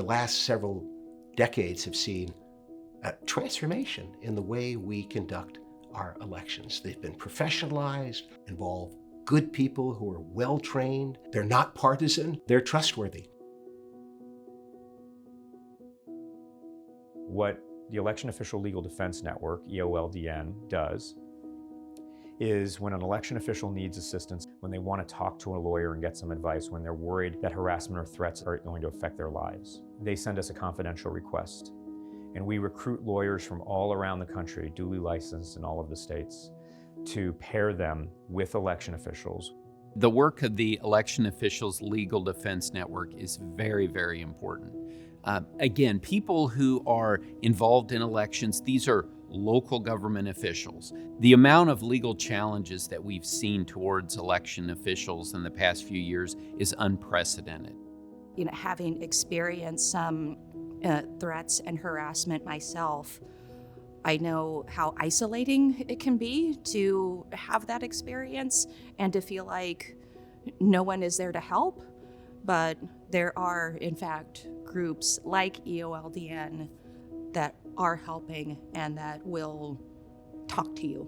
The last several decades have seen a transformation in the way we conduct our elections. They've been professionalized, involve good people who are well-trained. They're not partisan, they're trustworthy. What the Election Official Legal Defense Network, EOLDN, does is when an election official needs assistance, when they want to talk to a lawyer and get some advice, when they're worried that harassment or threats are going to affect their lives, they send us a confidential request. And we recruit lawyers from all around the country, duly licensed in all of the states, to pair them with election officials. The work of the Election Officials Legal Defense Network is very, very important. Again, people who are involved in elections, these are local government officials. The amount of legal challenges that we've seen towards election officials in the past few years is unprecedented. You know, having experienced some threats and harassment myself, I know how isolating it can be to have that experience and to feel like no one is there to help. But there are, in fact, groups like EOLDN that are helping and that will talk to you.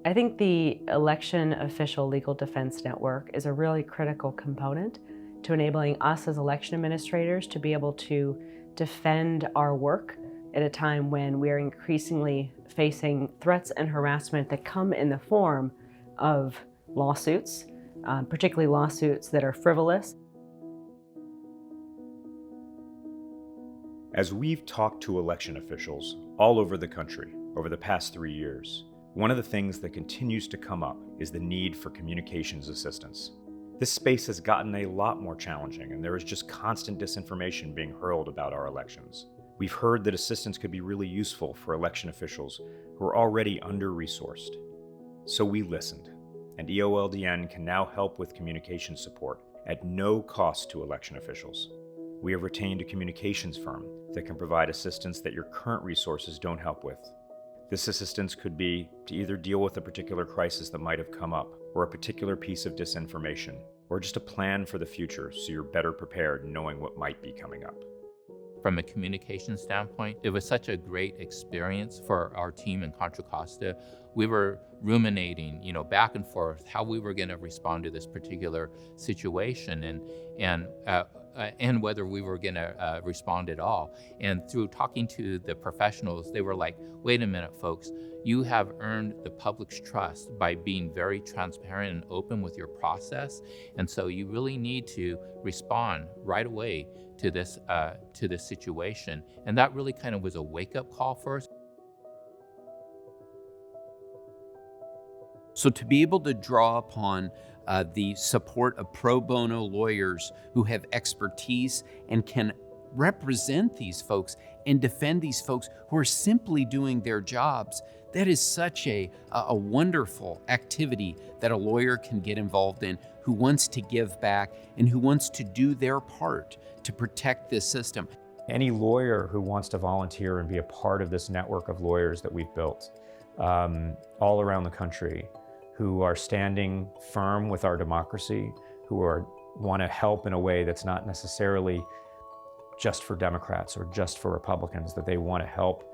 I think the Election Official Legal Defense Network is a really critical component to enabling us as election administrators to be able to defend our work at a time when we're increasingly facing threats and harassment that come in the form of lawsuits, particularly lawsuits that are frivolous. As we've talked to election officials all over the country over the past 3 years, one of the things that continues to come up is the need for communications assistance. This space has gotten a lot more challenging, and there is just constant disinformation being hurled about our elections. We've heard that assistance could be really useful for election officials who are already under-resourced. So we listened, and EOLDN can now help with communication support at no cost to election officials. We have retained a communications firm that can provide assistance that your current resources don't help with. This assistance could be to either deal with a particular crisis that might have come up, or a particular piece of disinformation, or just a plan for the future so you're better prepared knowing what might be coming up. From a communication standpoint, it was such a great experience for our team in Contra Costa. We were ruminating, back and forth how we were going to respond to this particular situation and whether we were going to respond at all. And through talking to the professionals, they were like, wait a minute, folks, you have earned the public's trust by being very transparent and open with your process. And so you really need to respond right away to this situation. And that really kind of was a wake-up call for us. So to be able to draw upon the support of pro bono lawyers who have expertise and can represent these folks and defend these folks who are simply doing their jobs, that is such a wonderful activity that a lawyer can get involved in, who wants to give back and who wants to do their part to protect this system. Any lawyer who wants to volunteer and be a part of this network of lawyers that we've built all around the country, who are standing firm with our democracy, who want to help in a way that's not necessarily just for Democrats or just for Republicans, that they want to help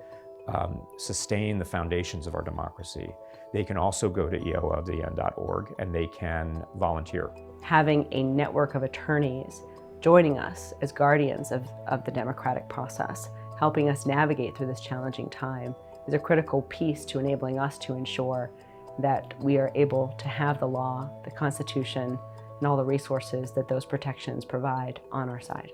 sustain the foundations of our democracy. They can also go to EOLDN.org and they can volunteer. Having a network of attorneys joining us as guardians of the democratic process, helping us navigate through this challenging time, is a critical piece to enabling us to ensure that we are able to have the law, the Constitution, and all the resources that those protections provide on our side.